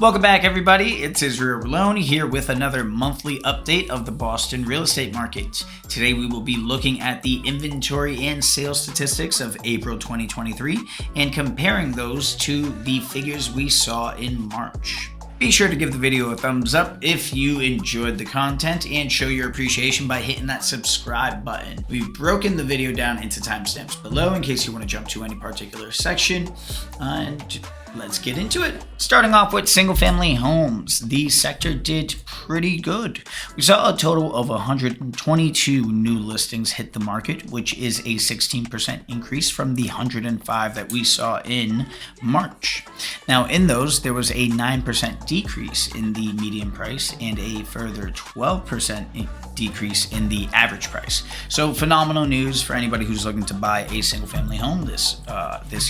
Welcome back, everybody. It's Israel Rolone here with another monthly update of the Boston real estate market. Today we will be looking at the inventory and sales statistics of April 2023 and comparing those to the figures we saw in March. Be sure to give the video a thumbs up if you enjoyed the content and show your appreciation by hitting that subscribe button. We've broken the video down into timestamps below in case you want to jump to any particular section, and let's get into it. Starting off with single family homes, the sector did pretty good. We saw a total of 122 new listings hit the market, which is a 16% increase from the 105 that we saw in March. Now in those, there was a 9% decrease in the median price and a further 12% decrease in the average price. So phenomenal news for anybody who's looking to buy a single family home this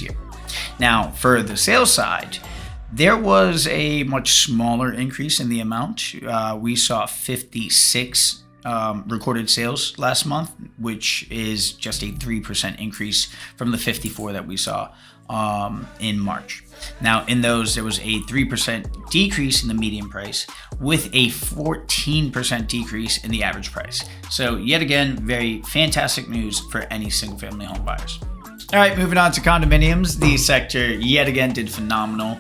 year. Now, for the sales side, there was a much smaller increase in the amount. We saw 56 recorded sales last month, which is just a 3% increase from the 54 that we saw in March. Now, in those, there was a 3% decrease in the median price with a 14% decrease in the average price. So, yet again, very fantastic news for any single-family home buyers. All right, moving on to condominiums. The sector yet again did phenomenal.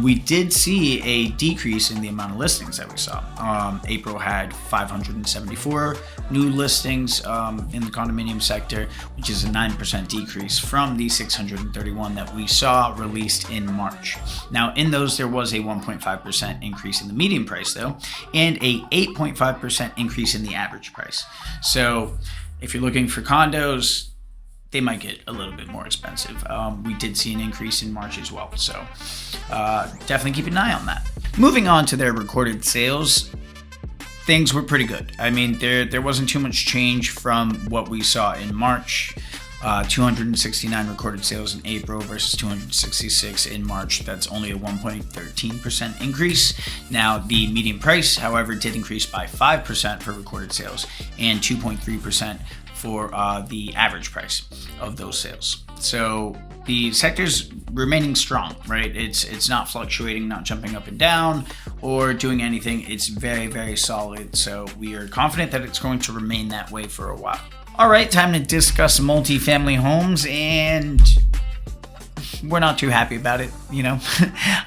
We did see a decrease in the amount of listings that we saw. April had 574 new listings in the condominium sector, which is a 9% decrease from the 631 that we saw released in March. Now, in those, there was a 1.5% increase in the median price, though, and a 8.5% increase in the average price. So, if you're looking for condos, they might get a little bit more expensive. We did see an increase in March as well, so definitely keep an eye on that. Moving on to their recorded sales, things were pretty good. I mean, there wasn't too much change from what we saw in March. 269 recorded sales in April versus 266 in March. That's only a 1.13% increase. Now, the median price, however, did increase by 5% for recorded sales and 2.3% for the average price of those sales. So the sector's remaining strong, right? It's not fluctuating, not jumping up and down or doing anything. It's very, very solid. So we are confident that it's going to remain that way for a while. All right, time to discuss multifamily homes, and we're not too happy about it, you know?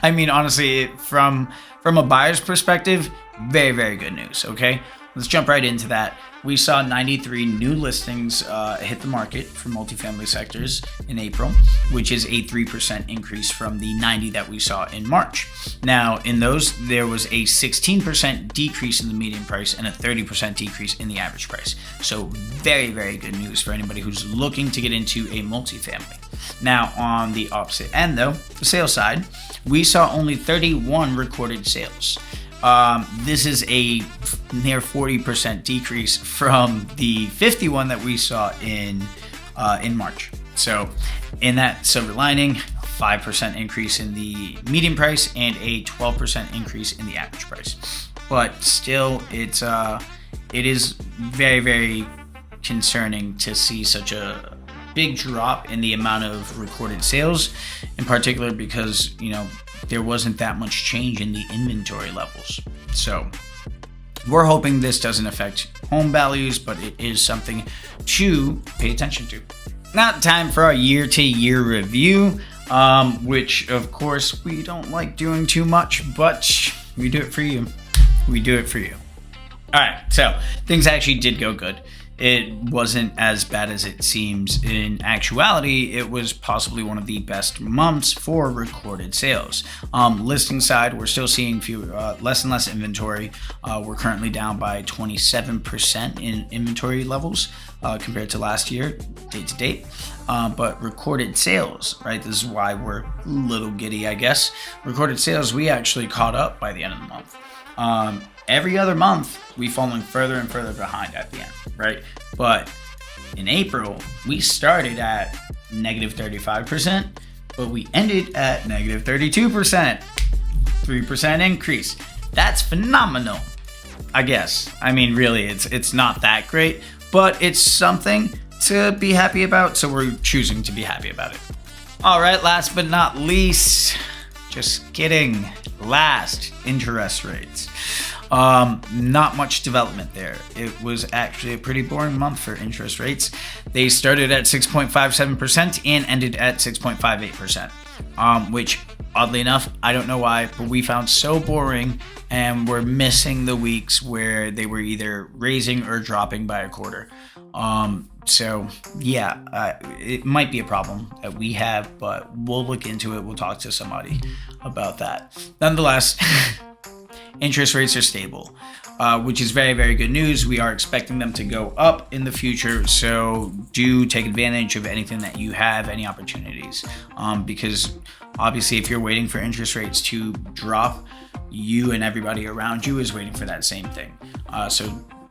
I mean, honestly, from a buyer's perspective, very, very good news, okay? Let's jump right into that. We saw 93 new listings hit the market for multifamily sectors in April, which is a 3% increase from the 90 that we saw in March. Now, in those, there was a 16% decrease in the median price and a 30% decrease in the average price. So very, very good news for anybody who's looking to get into a multifamily. Now, on the opposite end, though, the sales side, we saw only 31 recorded sales. This is a near 40% decrease from the 51 that we saw in March. So in that silver lining, 5% increase in the median price and a 12% increase in the average price. But still, it is very, very concerning to see such a big drop in the amount of recorded sales, in particular because, you know, there wasn't that much change in the inventory levels. So we're hoping this doesn't affect home values, but it is something to pay attention to. Now, time for our year-to-year review, which of course we don't like doing too much, but we do it for you. We do it for you. All right, so things actually did go good. It wasn't as bad as it seems. In actuality, it was possibly one of the best months for recorded sales. Listing side, we're still seeing less and less inventory. We're currently down by 27% in inventory levels compared to last year, date to date. But recorded sales, right? This is why we're a little giddy, I guess. Recorded sales, we actually caught up by the end of the month. Every other month, we've fallen further and further behind at the end, right? But in April, we started at negative 35%, but we ended at negative 32%. 3% increase. That's phenomenal, I guess. I mean, really, it's not that great, but it's something to be happy about, so we're choosing to be happy about it. All right, last but not least, just kidding. Last, interest rates. Not much development there. It was actually a pretty boring month for interest rates. They started at 6.57% and ended at 6.58%, which oddly enough, I don't know why, but we found so boring, and we're missing the weeks where they were either raising or dropping by a quarter. So yeah, it might be a problem that we have, but we'll look into it. We'll talk to somebody about that. Nonetheless, interest rates are stable, which is very, very good news. We are expecting them to go up in the future, so do take advantage of anything that you have, any opportunities, because obviously if you're waiting for interest rates to drop, you and everybody around you is waiting for that same thing. So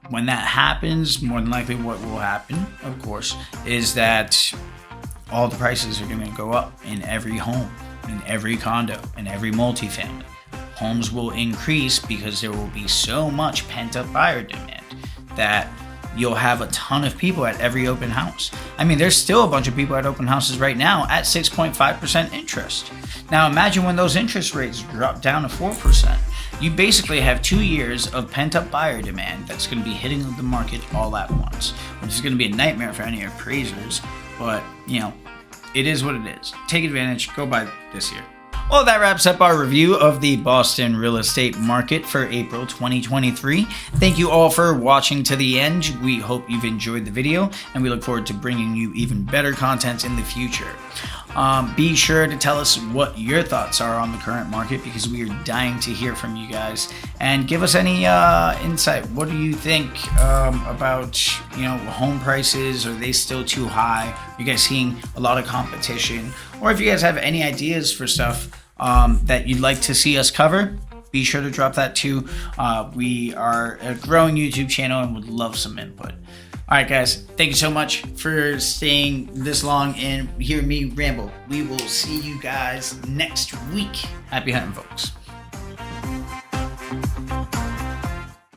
when that happens, more than likely what will happen, of course, is that all the prices are going to go up in every home, in every condo, in every multifamily. Homes will increase because there will be so much pent-up buyer demand that you'll have a ton of people at every open house. I mean, there's still a bunch of people at open houses right now at 6.5% interest. Now imagine when those interest rates drop down to 4%. You basically have 2 years of pent-up buyer demand that's going to be hitting the market all at once, which is going to be a nightmare for any appraisers, but you know, it is what it is. Take advantage, go buy this year. Well, that wraps up our review of the Boston real estate market for April 2023. Thank you all for watching to the end. We hope you've enjoyed the video, and we look forward to bringing you even better content in the future. Be sure to tell us what your thoughts are on the current market, because we are dying to hear from you guys, and give us any insight. What do you think about home prices? Are they still too high? Are you guys seeing a lot of competition? Or if you guys have any ideas for stuff that you'd like to see us cover, be sure to drop that too. We are a growing YouTube channel and would love some input. All right, guys, thank you so much for staying this long and hearing me ramble. We will see you guys next week. Happy hunting, folks.